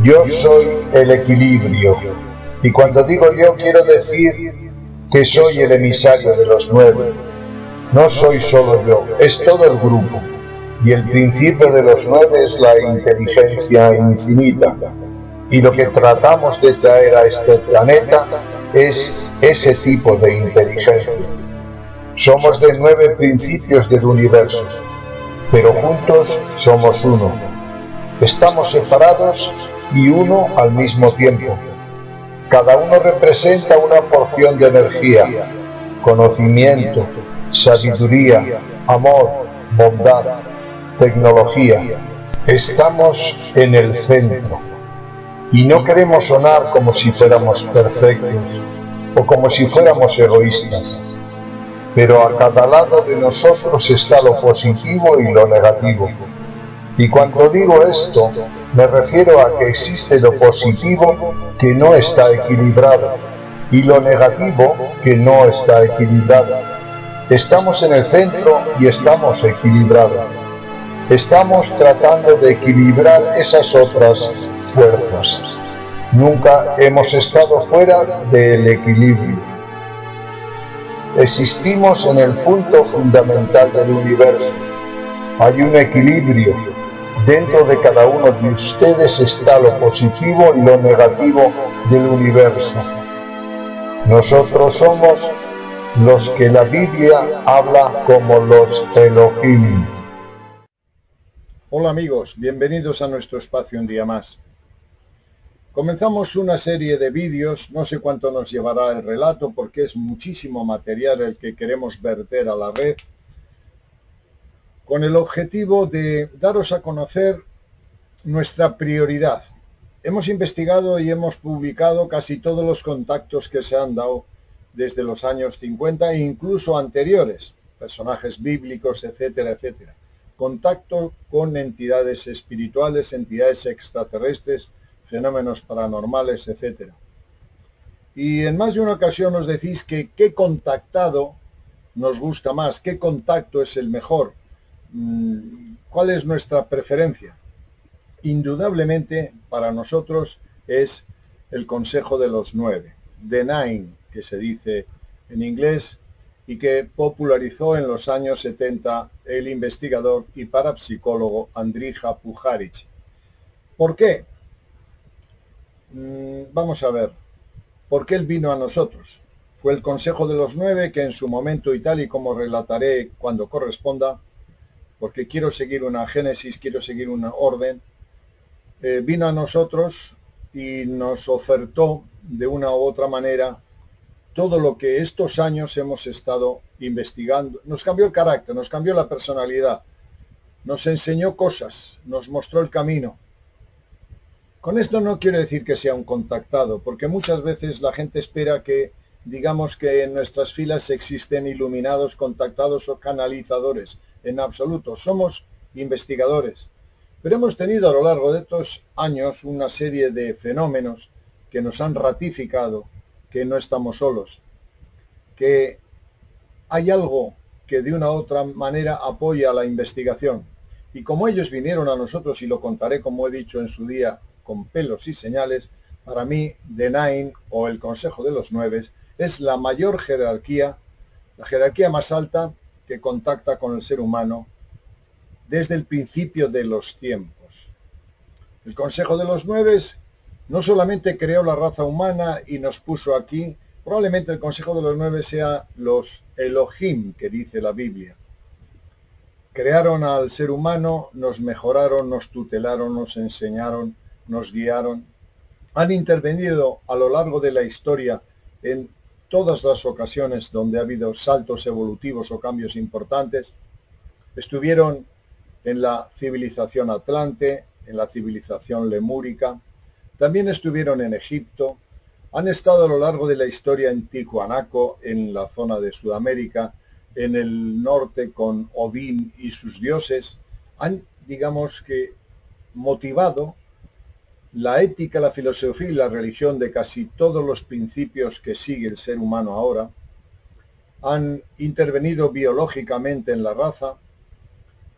Yo soy el equilibrio. Y cuando digo yo, quiero decir que soy el emisario de los 9. No soy solo yo, es todo el grupo. Y el principio de los 9 es la inteligencia infinita. Y lo que tratamos de traer a este planeta es ese tipo de inteligencia. Somos de 9 principios del universo, pero juntos somos uno. Estamos separados y uno al mismo tiempo. Cada uno representa una porción de energía, conocimiento, sabiduría, amor, bondad, tecnología. Estamos en el centro. Y no queremos sonar como si fuéramos perfectos o como si fuéramos egoístas. Pero a cada lado de nosotros está lo positivo y lo negativo. Y cuando digo esto, me refiero a que existe lo positivo que no está equilibrado y lo negativo que no está equilibrado. Estamos en el centro y estamos equilibrados. Estamos tratando de equilibrar esas otras fuerzas. Nunca hemos estado fuera del equilibrio. Existimos en el punto fundamental del universo. Hay un equilibrio. Dentro de cada uno de ustedes está lo positivo y lo negativo del universo. Nosotros somos los que la Biblia habla como los Elohim. Hola amigos, bienvenidos a nuestro espacio un día más. Comenzamos una serie de vídeos, no sé cuánto nos llevará el relato porque es muchísimo material el que queremos verter a la red, con el objetivo de daros a conocer nuestra prioridad. Hemos investigado y hemos publicado casi todos los contactos que se han dado desde los años 50 e incluso anteriores, personajes bíblicos, etcétera, etcétera. Contacto con entidades espirituales, entidades extraterrestres, fenómenos paranormales, etcétera. Y en más de una ocasión nos decís que qué contactado nos gusta más, qué contacto es el mejor, cuál es nuestra preferencia. Indudablemente para nosotros es el Consejo de los 9, The Nine, que se dice en inglés, y que popularizó en los años 70 el investigador y parapsicólogo Andrija Puharich. ¿Por qué? Vamos a ver, ¿por qué él vino a nosotros? Fue el Consejo de los 9 que en su momento, y tal y como relataré cuando corresponda, porque quiero seguir una génesis, quiero seguir un orden, vino a nosotros y nos ofertó de una u otra manera todo lo que estos años hemos estado investigando. Nos cambió el carácter, nos cambió la personalidad, nos enseñó cosas, nos mostró el camino. Con esto no quiero decir que sea un contactado, porque muchas veces la gente espera que digamos que en nuestras filas existen iluminados, contactados o canalizadores. En absoluto, somos investigadores. Pero hemos tenido a lo largo de estos años una serie de fenómenos que nos han ratificado que no estamos solos, que hay algo que de una u otra manera apoya la investigación. Y como ellos vinieron a nosotros, y lo contaré como he dicho en su día, con pelos y señales, para mí The Nine o el Consejo de los 9 es la mayor jerarquía, la jerarquía más alta que contacta con el ser humano desde el principio de los tiempos. El Consejo de los 9 no solamente creó la raza humana y nos puso aquí, probablemente el Consejo de los 9 sea los Elohim que dice la Biblia. Crearon al ser humano, nos mejoraron, nos tutelaron, nos enseñaron, nos guiaron. Han intervenido a lo largo de la historia en todas las ocasiones donde ha habido saltos evolutivos o cambios importantes. Estuvieron en la civilización atlante, en la civilización lemúrica, también estuvieron en Egipto, han estado a lo largo de la historia en Tijuanaco, en la zona de Sudamérica, en el norte con Odín y sus dioses, han, digamos que, motivado la ética, la filosofía y la religión de casi todos los principios que sigue el ser humano ahora, han intervenido biológicamente en la raza,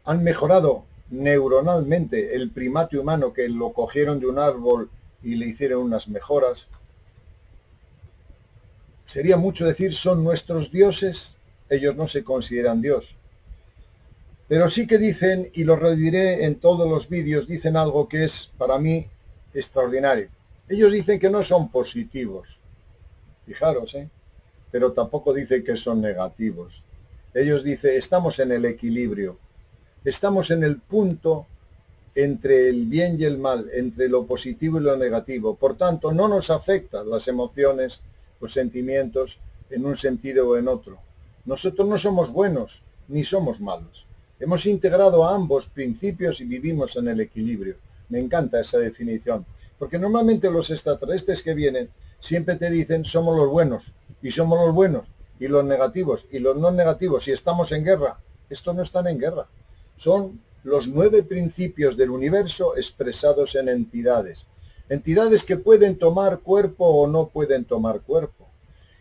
han mejorado neuronalmente el primate humano que lo cogieron de un árbol y le hicieron unas mejoras. Sería mucho decir son nuestros dioses, ellos no se consideran Dios. Pero sí que dicen, y lo rediré en todos los vídeos, dicen algo que es para mí extraordinario. Ellos dicen que no son positivos, fijaros, pero tampoco dicen que son negativos. Ellos dicen, estamos en el equilibrio, estamos en el punto entre el bien y el mal, entre lo positivo y lo negativo. Por tanto, no nos afectan las emociones, los sentimientos, en un sentido o en otro. Nosotros no somos buenos, ni somos malos. Hemos integrado a ambos principios y vivimos en el equilibrio. Me encanta esa definición, porque normalmente los extraterrestres que vienen siempre te dicen somos los buenos, y somos los buenos, y los negativos, y los no negativos, y estamos en guerra. Estos no están en guerra. Son los 9 principios del universo expresados en entidades. Entidades que pueden tomar cuerpo o no pueden tomar cuerpo.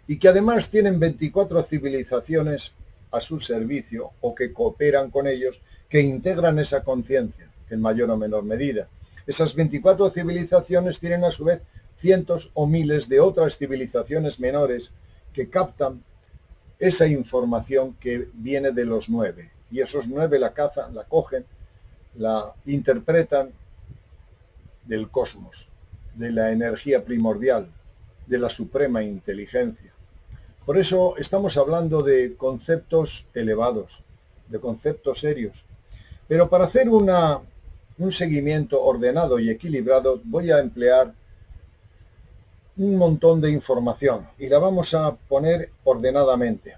Y que además tienen 24 civilizaciones a su servicio o que cooperan con ellos, que integran esa conciencia en mayor o menor medida. Esas 24 civilizaciones tienen a su vez cientos o miles de otras civilizaciones menores que captan esa información que viene de los 9. Y esos 9 la cazan, la cogen, la interpretan del cosmos, de la energía primordial, de la suprema inteligencia. Por eso estamos hablando de conceptos elevados, de conceptos serios. Pero para hacer un seguimiento ordenado y equilibrado voy a emplear un montón de información y la vamos a poner ordenadamente.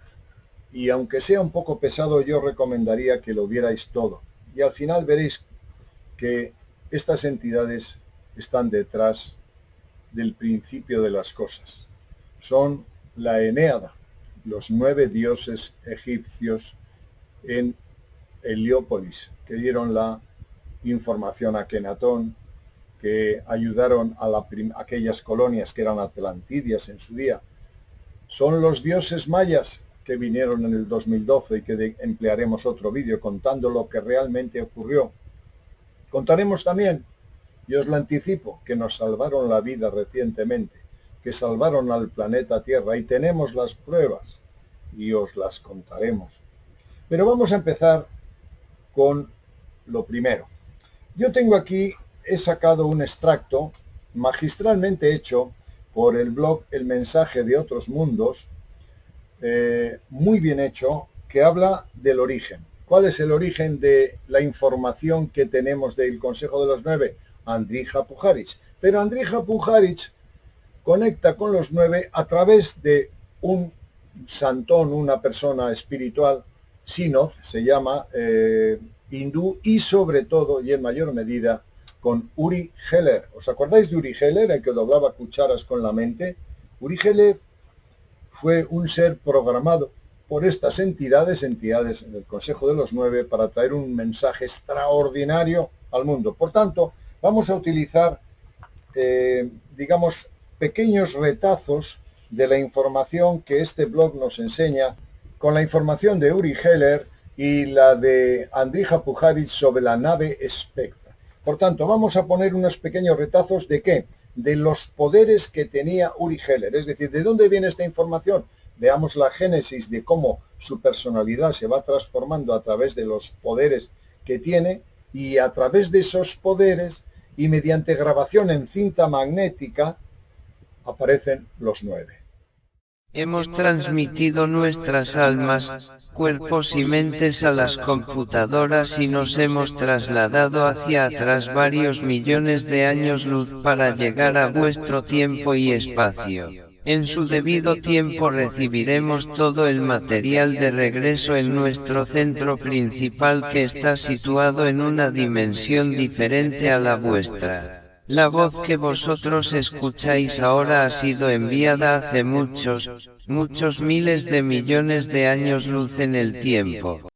Y aunque sea un poco pesado, yo recomendaría que lo vierais todo. Y al final veréis que estas entidades están detrás del principio de las cosas. Son la Eneada, los 9 dioses egipcios en Heliópolis, que dieron la información a Akenatón, que ayudaron a aquellas colonias que eran atlantidias en su día. Son los dioses mayas que vinieron en el 2012 y que emplearemos otro vídeo contando lo que realmente ocurrió. Contaremos también, y os lo anticipo, que nos salvaron la vida recientemente, que salvaron al planeta Tierra y tenemos las pruebas y os las contaremos. Pero vamos a empezar con lo primero. Yo tengo aquí, he sacado un extracto magistralmente hecho por el blog El Mensaje de Otros Mundos, muy bien hecho, que habla del origen. ¿Cuál es el origen de la información que tenemos del Consejo de los 9? Andrija Puharich. Pero Andrija Puharich conecta con los 9 a través de un santón, una persona espiritual, Sinoth, se llama, hindú, y sobre todo, y en mayor medida, con Uri Geller. ¿Os acordáis de Uri Geller, el que doblaba cucharas con la mente? Uri Geller fue un ser programado por estas entidades en el Consejo de los 9, para traer un mensaje extraordinario al mundo. Por tanto, vamos a utilizar, digamos, pequeños retazos de la información que este blog nos enseña, con la información de Uri Geller y la de Andrija Puharich sobre la nave Spectra. Por tanto, vamos a poner unos pequeños retazos de ¿qué? De los poderes que tenía Uri Geller. Es decir, ¿de dónde viene esta información? Veamos la génesis de cómo su personalidad se va transformando a través de los poderes que tiene, y a través de esos poderes y mediante grabación en cinta magnética aparecen los 9. Hemos transmitido nuestras almas, cuerpos y mentes a las computadoras y nos hemos trasladado hacia atrás varios millones de años luz para llegar a vuestro tiempo y espacio. En su debido tiempo recibiremos todo el material de regreso en nuestro centro principal, que está situado en una dimensión diferente a la vuestra. La voz que vosotros escucháis ahora ha sido enviada hace muchos miles de millones de años luz en el tiempo.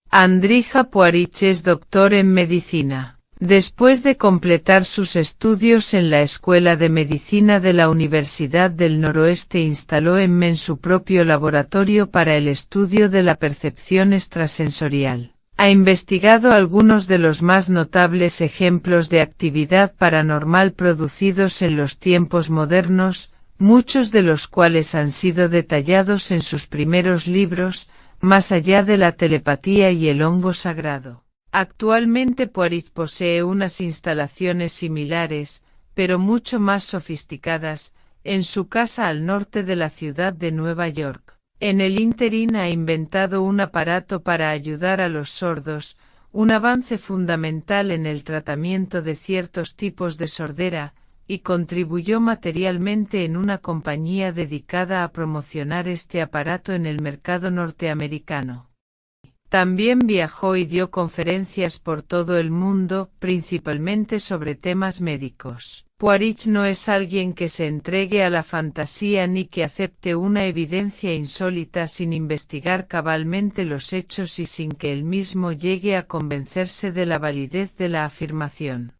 Andrija Puharich es doctor en medicina. Después de completar sus estudios en la Escuela de Medicina de la Universidad del Noroeste, instaló en Men su propio laboratorio para el estudio de la percepción extrasensorial. Ha investigado algunos de los más notables ejemplos de actividad paranormal producidos en los tiempos modernos, muchos de los cuales han sido detallados en sus primeros libros, Más allá de la telepatía y el hongo sagrado. Actualmente Poirot posee unas instalaciones similares, pero mucho más sofisticadas, en su casa al norte de la ciudad de Nueva York. En el ínterin ha inventado un aparato para ayudar a los sordos, un avance fundamental en el tratamiento de ciertos tipos de sordera, y contribuyó materialmente en una compañía dedicada a promocionar este aparato en el mercado norteamericano. También viajó y dio conferencias por todo el mundo, principalmente sobre temas médicos. Poirot no es alguien que se entregue a la fantasía ni que acepte una evidencia insólita sin investigar cabalmente los hechos y sin que él mismo llegue a convencerse de la validez de la afirmación.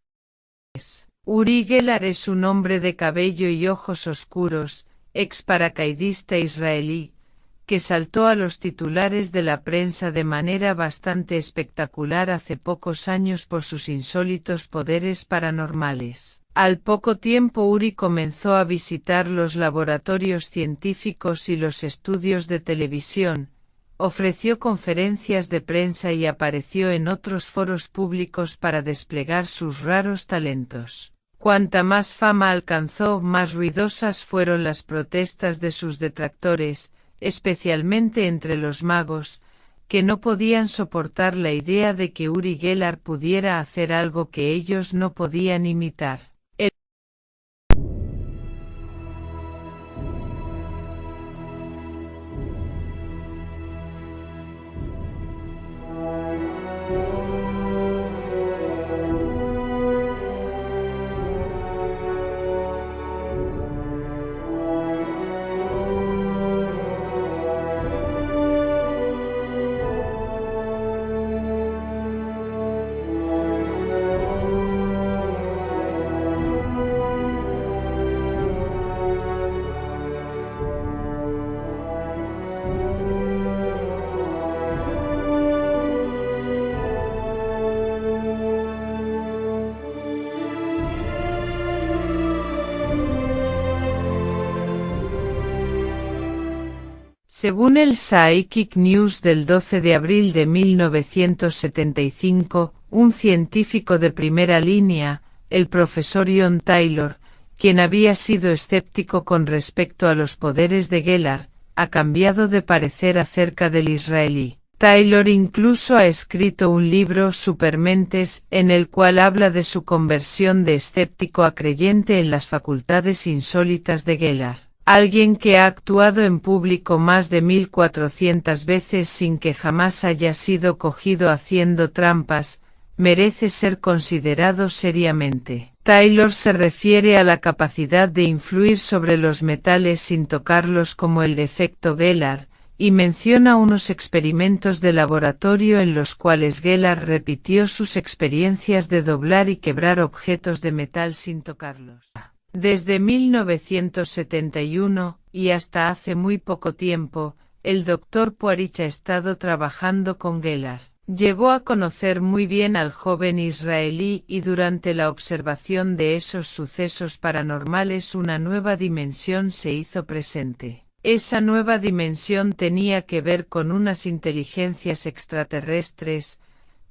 Uri Geller es un hombre de cabello y ojos oscuros, ex paracaidista israelí, que saltó a los titulares de la prensa de manera bastante espectacular hace pocos años por sus insólitos poderes paranormales. Al poco tiempo Uri comenzó a visitar los laboratorios científicos y los estudios de televisión, ofreció conferencias de prensa y apareció en otros foros públicos para desplegar sus raros talentos. Cuanta más fama alcanzó, más ruidosas fueron las protestas de sus detractores, especialmente entre los magos, que no podían soportar la idea de que Uri Geller pudiera hacer algo que ellos no podían imitar. Según el Psychic News del 12 de abril de 1975, un científico de primera línea, el profesor John Taylor, quien había sido escéptico con respecto a los poderes de Geller, ha cambiado de parecer acerca del israelí. Taylor incluso ha escrito un libro, Supermentes, en el cual habla de su conversión de escéptico a creyente en las facultades insólitas de Geller. Alguien que ha actuado en público más de 1400 veces sin que jamás haya sido cogido haciendo trampas, merece ser considerado seriamente. Taylor se refiere a la capacidad de influir sobre los metales sin tocarlos como el efecto Geller, y menciona unos experimentos de laboratorio en los cuales Geller repitió sus experiencias de doblar y quebrar objetos de metal sin tocarlos. Desde 1971, y hasta hace muy poco tiempo, el Dr. Poirot ha estado trabajando con Geller. Llegó a conocer muy bien al joven israelí y durante la observación de esos sucesos paranormales una nueva dimensión se hizo presente. Esa nueva dimensión tenía que ver con unas inteligencias extraterrestres,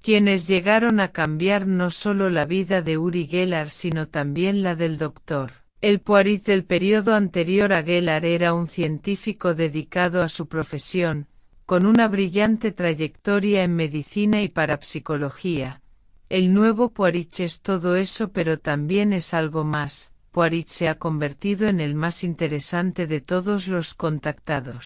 quienes llegaron a cambiar no solo la vida de Uri Geller sino también la del doctor. El Poirot del periodo anterior a Geller era un científico dedicado a su profesión, con una brillante trayectoria en medicina y parapsicología. El nuevo Poirot es todo eso pero también es algo más. Poirot se ha convertido en el más interesante de todos los contactados.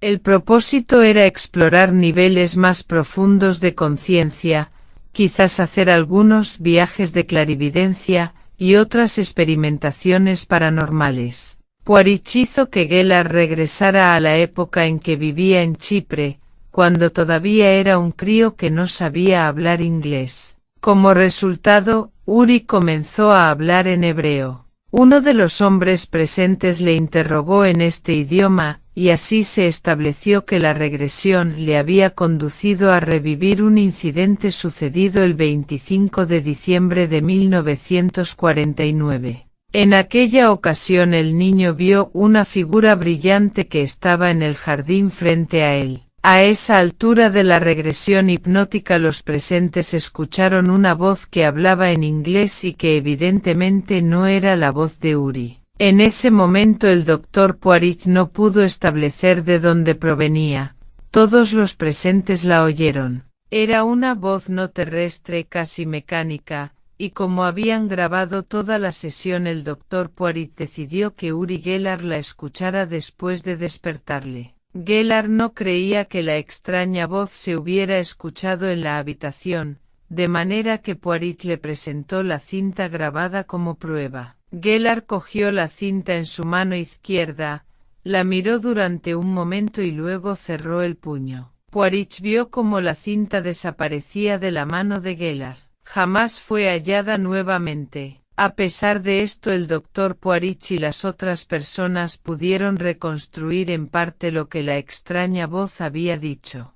El propósito era explorar niveles más profundos de conciencia, quizás hacer algunos viajes de clarividencia y otras experimentaciones paranormales. Poirot hizo que Gellert regresara a la época en que vivía en Chipre, cuando todavía era un crío que no sabía hablar inglés. Como resultado, Uri comenzó a hablar en hebreo. Uno de los hombres presentes le interrogó en este idioma, y así se estableció que la regresión le había conducido a revivir un incidente sucedido el 25 de diciembre de 1949. En aquella ocasión el niño vio una figura brillante que estaba en el jardín frente a él. A esa altura de la regresión hipnótica los presentes escucharon una voz que hablaba en inglés y que evidentemente no era la voz de Uri. En ese momento el doctor Poirot no pudo establecer de dónde provenía. Todos los presentes la oyeron. Era una voz no terrestre, casi mecánica, y como habían grabado toda la sesión el doctor Poirot decidió que Uri Geller la escuchara después de despertarle. Geller no creía que la extraña voz se hubiera escuchado en la habitación, de manera que Poirot le presentó la cinta grabada como prueba. Geller cogió la cinta en su mano izquierda, la miró durante un momento y luego cerró el puño. Poirot vio cómo la cinta desaparecía de la mano de Geller. Jamás fue hallada nuevamente. A pesar de esto, el doctor Poirot y las otras personas pudieron reconstruir en parte lo que la extraña voz había dicho.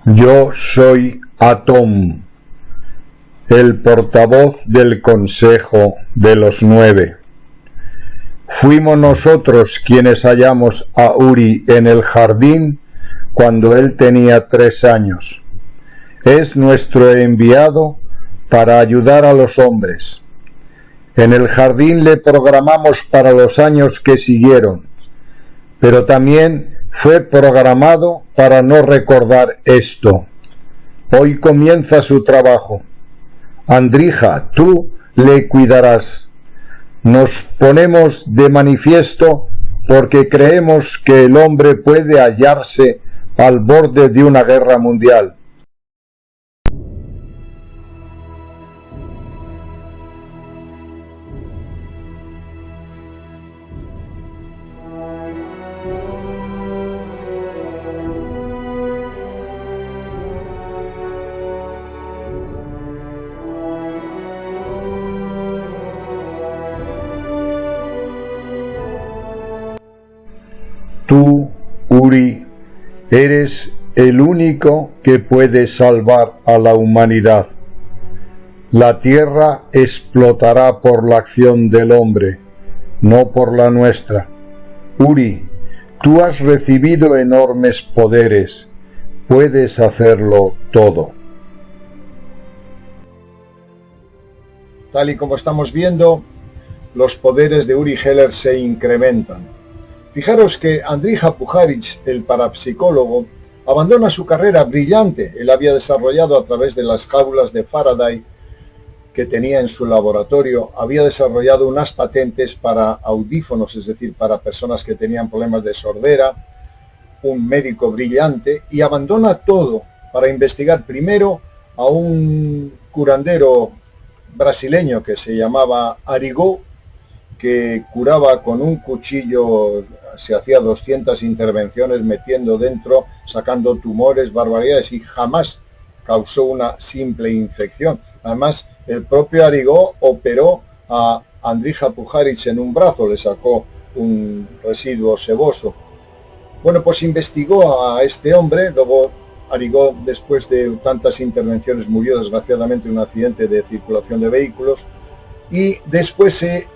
Yo soy Atom, el portavoz del Consejo de los 9. Fuimos nosotros quienes hallamos a Uri en el jardín cuando él tenía 3 años. Es nuestro enviado para ayudar a los hombres. En el jardín le programamos para los años que siguieron, pero también fue programado para no recordar esto. Hoy comienza su trabajo. Andrija, tú le cuidarás. Nos ponemos de manifiesto porque creemos que el hombre puede hallarse al borde de una guerra mundial. Tú, Uri, eres el único que puede salvar a la humanidad. La tierra explotará por la acción del hombre, no por la nuestra. Uri, tú has recibido enormes poderes. Puedes hacerlo todo. Tal y como estamos viendo, los poderes de Uri Geller se incrementan. Fijaros que Andrija Puharich, el parapsicólogo, abandona su carrera brillante. Él había desarrollado a través de las jaulas de Faraday que tenía en su laboratorio, había desarrollado unas patentes para audífonos, es decir, para personas que tenían problemas de sordera, un médico brillante, y abandona todo para investigar primero a un curandero brasileño que se llamaba Arigó, que curaba con un cuchillo, se hacía 200 intervenciones metiendo dentro, sacando tumores, barbaridades, y jamás causó una simple infección. Además, el propio Arigó operó a Andrija Puharich en un brazo, le sacó un residuo seboso. Bueno, pues investigó a este hombre, luego Arigó, después de tantas intervenciones, murió desgraciadamente en un accidente de circulación de vehículos, y después se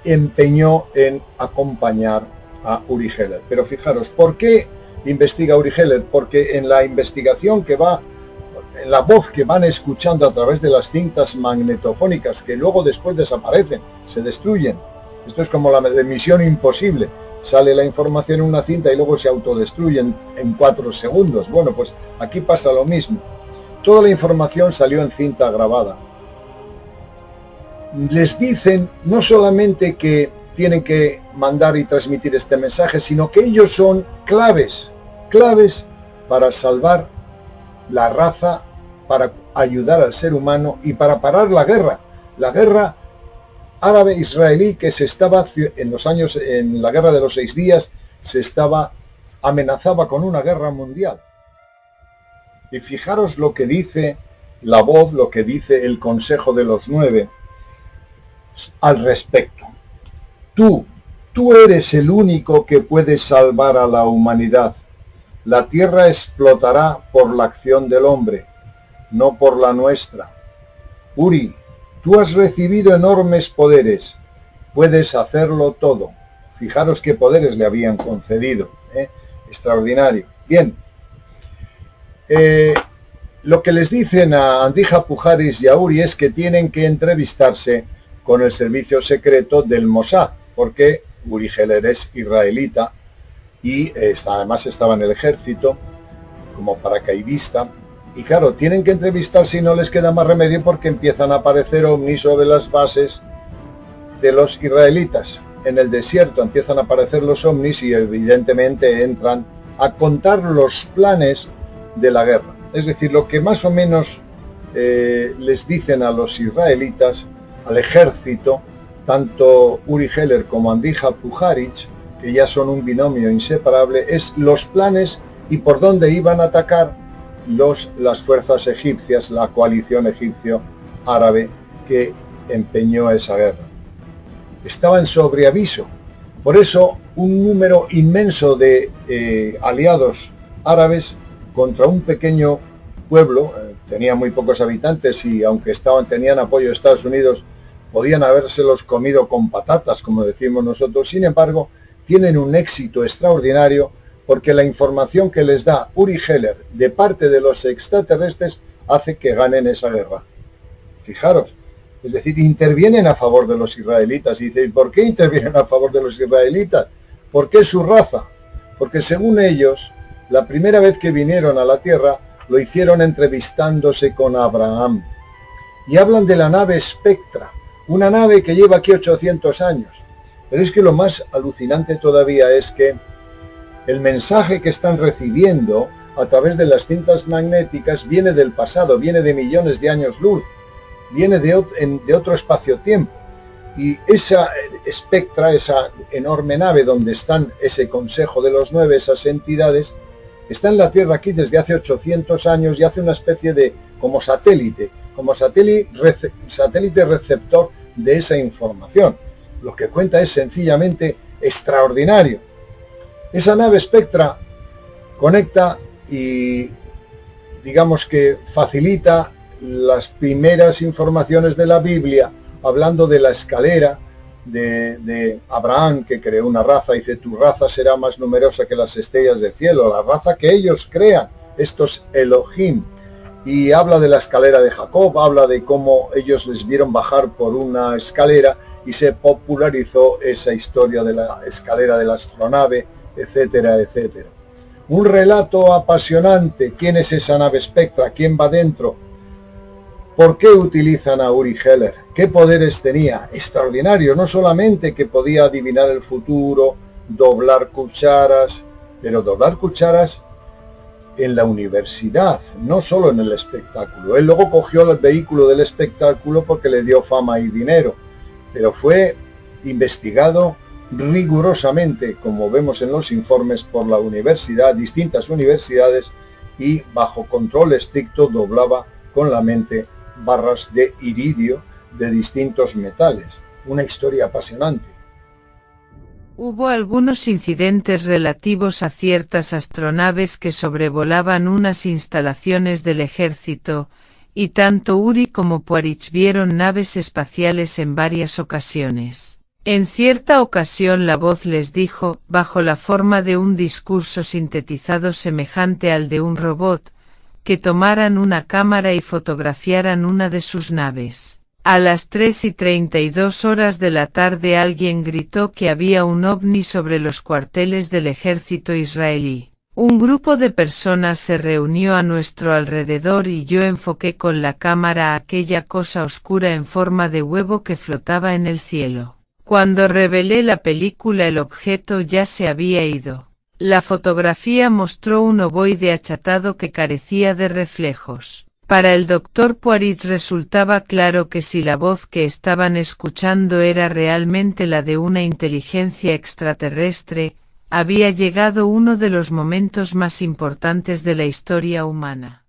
empeñó en acompañar a Uri Geller. Pero fijaros, ¿por qué investiga Uri Geller? Porque en la investigación que va, en la voz que van escuchando a través de las cintas magnetofónicas, que luego después desaparecen, se destruyen. Esto es como la de Misión Imposible. Sale la información en una cinta y luego se autodestruyen en 4 segundos. Bueno, pues aquí pasa lo mismo. Toda la información salió en cinta grabada. Les dicen no solamente que tienen que mandar y transmitir este mensaje, sino que ellos son claves para salvar la raza, para ayudar al ser humano y para parar la guerra árabe-israelí que se estaba en la guerra de los 6 días, amenazaba con una guerra mundial. Y fijaros lo que dice la voz, lo que dice el Consejo de los 9 al respecto. Tú eres el único que puede salvar a la humanidad. La tierra explotará por la acción del hombre, no por la nuestra. Uri, tú has recibido enormes poderes. Puedes hacerlo todo. Fijaros qué poderes le habían concedido. Extraordinario. Bien. Lo que les dicen a Andija Pujaris y a Uri es que tienen que entrevistarse con el servicio secreto del Mossad, porque Uri Geller es israelita y además estaba en el ejército como paracaidista. Y claro, tienen que entrevistarse y no les queda más remedio porque empiezan a aparecer ovnis sobre las bases de los israelitas. En el desierto empiezan a aparecer los ovnis y evidentemente entran a contar los planes de la guerra. Es decir, lo que más o menos les dicen a los israelitas, al ejército, tanto Uri Geller como Andija Pujaris, que ya son un binomio inseparable, es los planes y por dónde iban a atacar las fuerzas egipcias, la coalición egipcio-árabe que empeñó esa guerra. Estaban sobre aviso. Por eso, un número inmenso de aliados árabes contra un pequeño pueblo, tenía muy pocos habitantes y aunque tenían apoyo de Estados Unidos, podían habérselos comido con patatas, como decimos nosotros. Sin embargo, tienen un éxito extraordinario porque la información que les da Uri Geller de parte de los extraterrestres hace que ganen esa guerra. Fijaros, es decir, intervienen a favor de los israelitas. Y dicen, ¿por qué intervienen a favor de los israelitas? ¿Por qué su raza? Porque según ellos, la primera vez que vinieron a la Tierra, lo hicieron entrevistándose con Abraham. Y hablan de la nave Spectra, una nave que lleva aquí 800 años. Pero es que lo más alucinante todavía es que el mensaje que están recibiendo a través de las cintas magnéticas viene del pasado, viene de millones de años luz, viene de otro espacio-tiempo. Y esa Spectra, esa enorme nave donde están ese Consejo de los 9, esas entidades, está en la Tierra aquí desde hace 800 años y hace una especie de como satélite receptor de esa información. Lo que cuenta es sencillamente extraordinario. Esa nave Spectra conecta y digamos que facilita las primeras informaciones de la Biblia, hablando de la escalera de Abraham, que creó una raza. Dice, tu raza será más numerosa que las estrellas del cielo, la raza que ellos crean, estos Elohim. Y habla de la escalera de Jacob, habla de cómo ellos les vieron bajar por una escalera y se popularizó esa historia de la escalera de la astronave, etcétera, etcétera. Un relato apasionante. ¿Quién es esa nave Spectra? ¿Quién va dentro? ¿Por qué utilizan a Uri Geller? ¿Qué poderes tenía? Extraordinario. No solamente que podía adivinar el futuro, doblar cucharas, pero doblar cucharas en la universidad, no solo en el espectáculo. Él luego cogió el vehículo del espectáculo porque le dio fama y dinero, pero fue investigado rigurosamente, como vemos en los informes, por la universidad, distintas universidades, y bajo control estricto doblaba con la mente barras de iridio de distintos metales. Una historia apasionante. Hubo algunos incidentes relativos a ciertas astronaves que sobrevolaban unas instalaciones del ejército, y tanto Uri como Puharich vieron naves espaciales en varias ocasiones. En cierta ocasión la voz les dijo, bajo la forma de un discurso sintetizado semejante al de un robot, que tomaran una cámara y fotografiaran una de sus naves. A las 3:32 de la tarde alguien gritó que había un ovni sobre los cuarteles del ejército israelí. Un grupo de personas se reunió a nuestro alrededor y yo enfoqué con la cámara a aquella cosa oscura en forma de huevo que flotaba en el cielo. Cuando revelé la película el objeto ya se había ido. La fotografía mostró un ovoide achatado que carecía de reflejos. Para el Dr. Poiret resultaba claro que si la voz que estaban escuchando era realmente la de una inteligencia extraterrestre, había llegado uno de los momentos más importantes de la historia humana.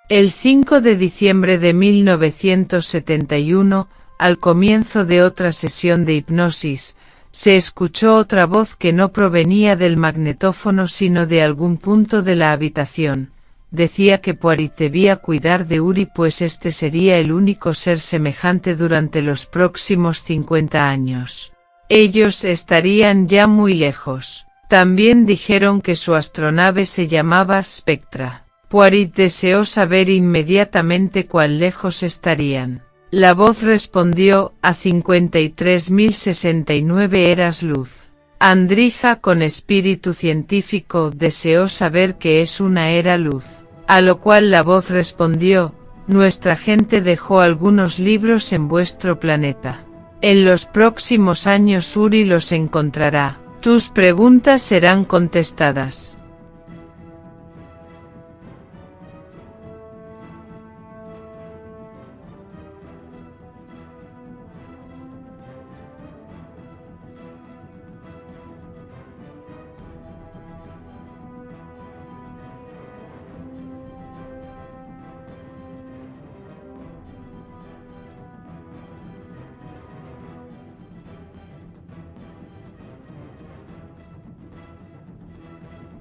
El 5 de diciembre de 1971, al comienzo de otra sesión de hipnosis, se escuchó otra voz que no provenía del magnetófono sino de algún punto de la habitación. Decía que Poiret debía cuidar de Uri pues este sería el único ser semejante durante los próximos 50 años. Ellos estarían ya muy lejos. También dijeron que su astronave se llamaba Spectra. Poiret deseó saber inmediatamente cuán lejos estarían. La voz respondió: a 53.069 eras luz. Andrija, con espíritu científico, deseó saber qué es una era luz. A lo cual la voz respondió: nuestra gente dejó algunos libros en vuestro planeta. En los próximos años Uri los encontrará. Tus preguntas serán contestadas.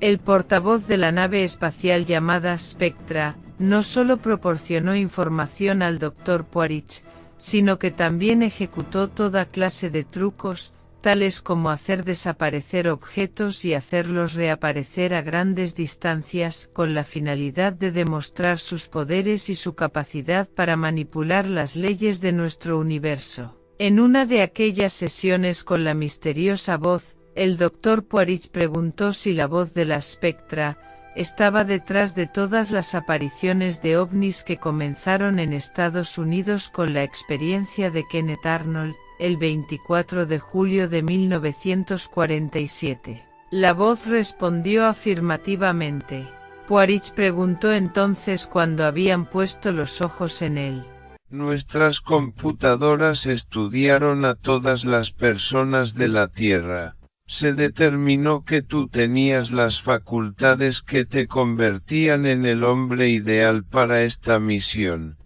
El portavoz de la nave espacial llamada Spectra, no solo proporcionó información al Dr. Poiret, sino que también ejecutó toda clase de trucos, tales como hacer desaparecer objetos y hacerlos reaparecer a grandes distancias, con la finalidad de demostrar sus poderes y su capacidad para manipular las leyes de nuestro universo. En una de aquellas sesiones con la misteriosa voz, el Dr. Poiret preguntó si la voz de la Spectra estaba detrás de todas las apariciones de ovnis que comenzaron en Estados Unidos con la experiencia de Kenneth Arnold, el 24 de julio de 1947. La voz respondió afirmativamente. Poiret preguntó entonces cuándo habían puesto los ojos en él. Nuestras computadoras estudiaron a todas las personas de la Tierra. Se determinó que tú tenías las facultades que te convertían en el hombre ideal para esta misión.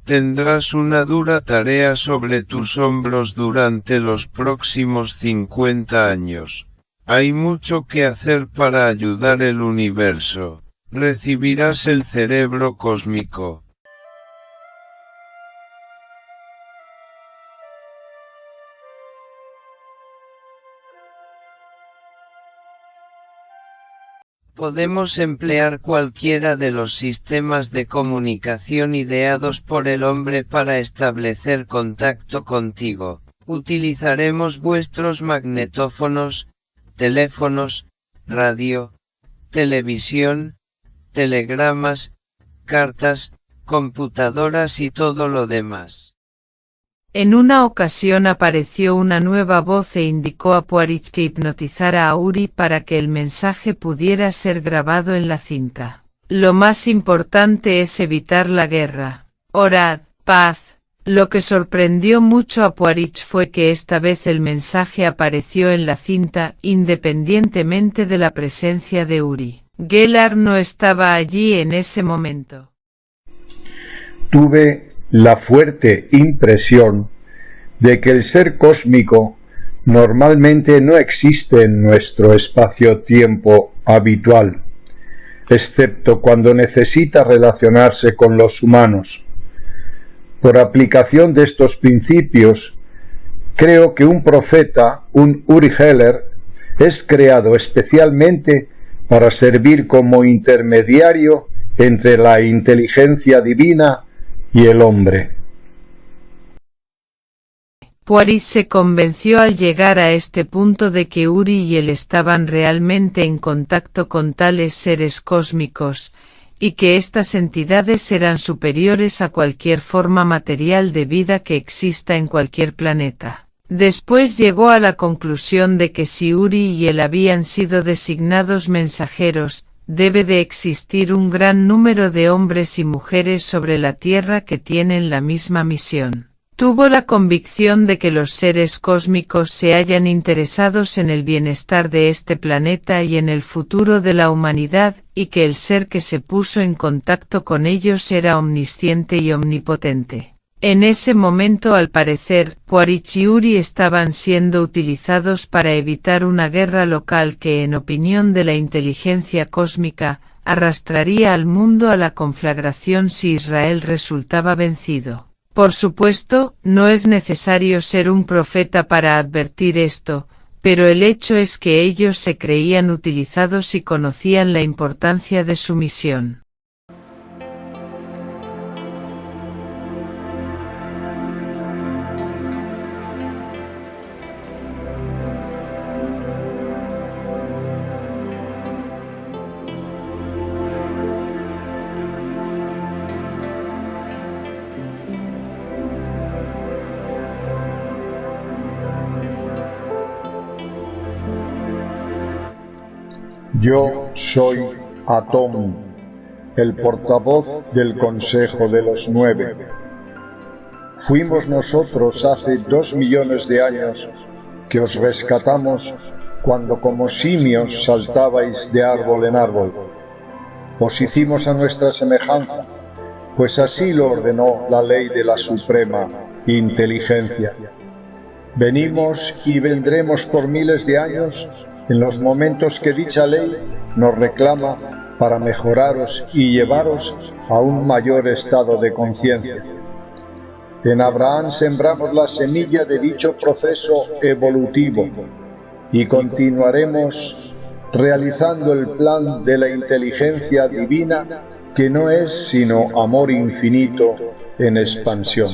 Tendrás una dura tarea sobre tus hombros durante los próximos 50 años. Hay mucho que hacer para ayudar el universo. Recibirás el cerebro cósmico. Podemos emplear cualquiera de los sistemas de comunicación ideados por el hombre para establecer contacto contigo. Utilizaremos vuestros magnetófonos, teléfonos, radio, televisión, telegramas, cartas, computadoras y todo lo demás. En una ocasión apareció una nueva voz e indicó a Poiret que hipnotizara a Uri para que el mensaje pudiera ser grabado en la cinta. Lo más importante es evitar la guerra. Orad, paz. Lo que sorprendió mucho a Poiret fue que esta vez el mensaje apareció en la cinta, independientemente de la presencia de Uri. Gellar no estaba allí en ese momento. Tuve la fuerte impresión de que el ser cósmico normalmente no existe en nuestro espacio-tiempo habitual, excepto cuando necesita relacionarse con los humanos. Por aplicación de estos principios, creo que un profeta, un Uri Geller, es creado especialmente para servir como intermediario entre la inteligencia divina y el hombre. Poiret se convenció al llegar a este punto de que Uri y él estaban realmente en contacto con tales seres cósmicos, y que estas entidades eran superiores a cualquier forma material de vida que exista en cualquier planeta. Después llegó a la conclusión de que si Uri y él habían sido designados mensajeros, debe de existir un gran número de hombres y mujeres sobre la Tierra que tienen la misma misión. Tuvo la convicción de que los seres cósmicos se hallan interesados en el bienestar de este planeta y en el futuro de la humanidad, y que el ser que se puso en contacto con ellos era omnisciente y omnipotente. En ese momento, al parecer, Quaritch y Uri estaban siendo utilizados para evitar una guerra local que, en opinión de la inteligencia cósmica, arrastraría al mundo a la conflagración si Israel resultaba vencido. Por supuesto, no es necesario ser un profeta para advertir esto, pero el hecho es que ellos se creían utilizados y conocían la importancia de su misión. Yo soy Atom, el portavoz del Consejo de los 9. Fuimos nosotros hace 2 millones de años que os rescatamos cuando como simios saltabais de árbol en árbol. Os hicimos a nuestra semejanza, pues así lo ordenó la ley de la suprema inteligencia. Venimos y vendremos por miles de años en los momentos que dicha ley nos reclama para mejoraros y llevaros a un mayor estado de conciencia. En Abraham sembramos la semilla de dicho proceso evolutivo y continuaremos realizando el plan de la inteligencia divina, que no es sino amor infinito en expansión.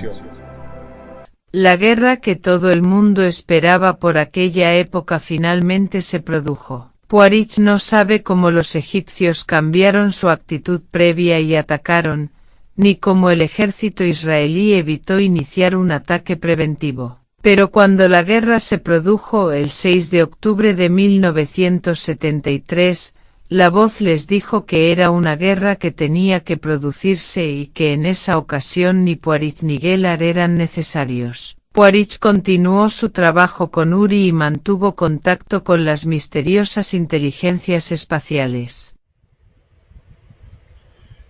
La guerra que todo el mundo esperaba por aquella época finalmente se produjo. Quaritch no sabe cómo los egipcios cambiaron su actitud previa y atacaron, ni cómo el ejército israelí evitó iniciar un ataque preventivo. Pero cuando la guerra se produjo el 6 de octubre de 1973, la voz les dijo que era una guerra que tenía que producirse y que en esa ocasión ni Quaritch ni Gellar eran necesarios. Quaritch continuó su trabajo con Uri y mantuvo contacto con las misteriosas inteligencias espaciales.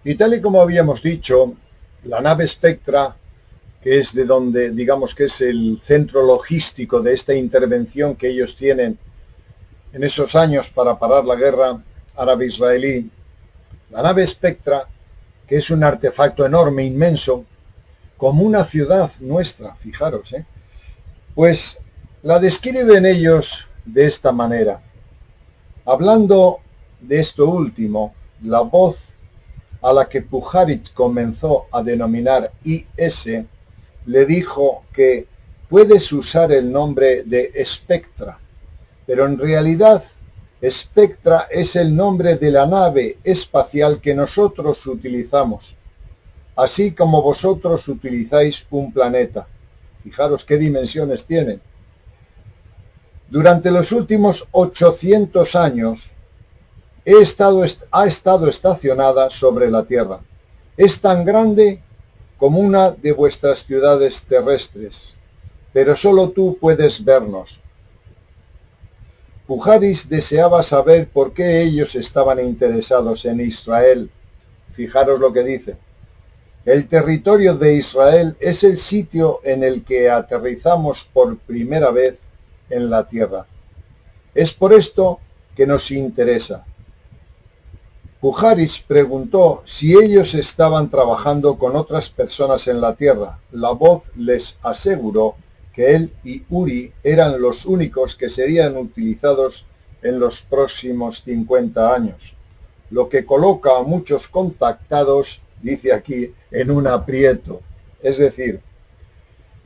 Y tal y como habíamos dicho, la nave Spectra, que es de donde, digamos que es el centro logístico de esta intervención que ellos tienen en esos años para parar la guerra árabe-israelí, la nave Spectra, que es un artefacto enorme, inmenso, como una ciudad nuestra, fijaros, pues la describen ellos de esta manera. Hablando de esto último, la voz a la que Pujarich comenzó a denominar IS, le dijo que puedes usar el nombre de Spectra, pero en realidad Spectra es el nombre de la nave espacial que nosotros utilizamos, así como vosotros utilizáis un planeta. Fijaros qué dimensiones tienen. Durante los últimos 800 años ha estado estacionada sobre la Tierra. Es tan grande como una de vuestras ciudades terrestres, pero solo tú puedes vernos. Pujaris deseaba saber por qué ellos estaban interesados en Israel. Fijaros lo que dice. El territorio de Israel es el sitio en el que aterrizamos por primera vez en la tierra. Es por esto que nos interesa. Pujaris preguntó si ellos estaban trabajando con otras personas en la tierra. La voz les aseguró que él y Uri eran los únicos que serían utilizados en los próximos 50 años, lo que coloca a muchos contactados, dice aquí, en un aprieto. Es decir,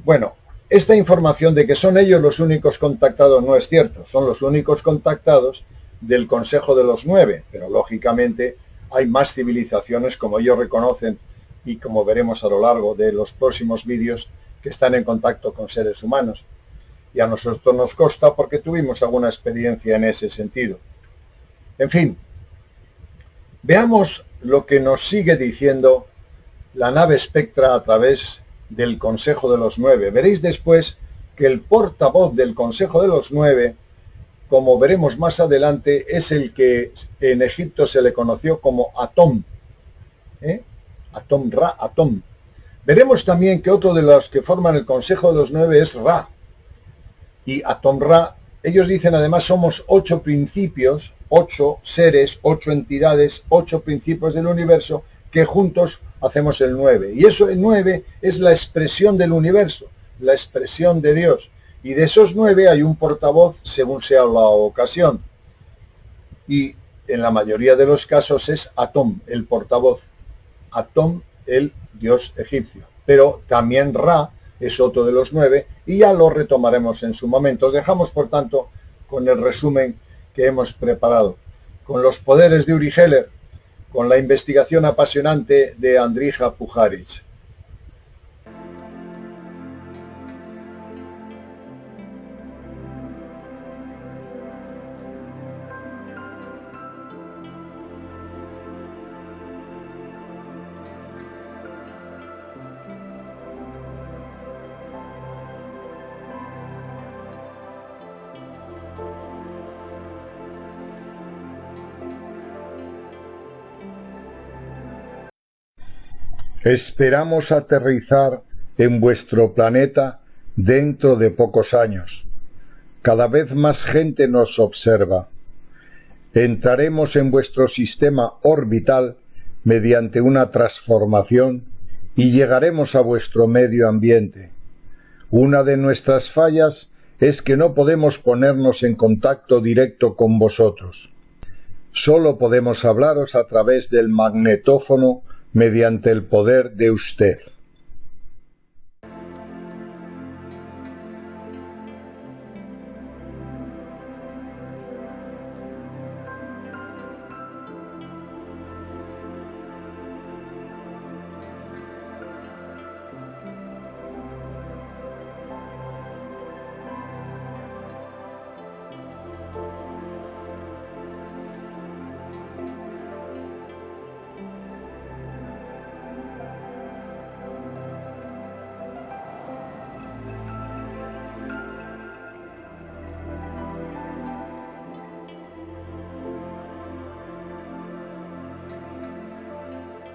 bueno, esta información de que son ellos los únicos contactados no es cierto, son los únicos contactados del Consejo de los 9, pero lógicamente hay más civilizaciones, como ellos reconocen y como veremos a lo largo de los próximos vídeos, que están en contacto con seres humanos. Y a nosotros nos consta porque tuvimos alguna experiencia en ese sentido. En fin, veamos lo que nos sigue diciendo la nave Spectra a través del Consejo de los Nueve. Veréis después que el portavoz del Consejo de los Nueve, como veremos más adelante, es el que en Egipto se le conoció como Atom. Atom Ra, Atom. Veremos también que otro de los que forman el Consejo de los Nueve es Ra. Y Atom Ra, ellos dicen además somos 8 principios, 8 seres, 8 entidades, 8 principios del universo que juntos hacemos el 9. Y eso, el 9, es la expresión del universo, la expresión de Dios. Y de esos 9 hay un portavoz según sea la ocasión. Y en la mayoría de los casos es Atom, el portavoz. Atom, el dios egipcio. Pero también Ra es otro de los 9 y ya lo retomaremos en su momento. Os dejamos, por tanto, con el resumen que hemos preparado. Con los poderes de Uri Geller, con la investigación apasionante de Andrija Puharich. Esperamos aterrizar en vuestro planeta dentro de pocos años. Cada vez más gente nos observa. Entraremos en vuestro sistema orbital mediante una transformación y llegaremos a vuestro medio ambiente. Una de nuestras fallas es que no podemos ponernos en contacto directo con vosotros. Solo podemos hablaros a través del magnetófono mediante el poder de usted.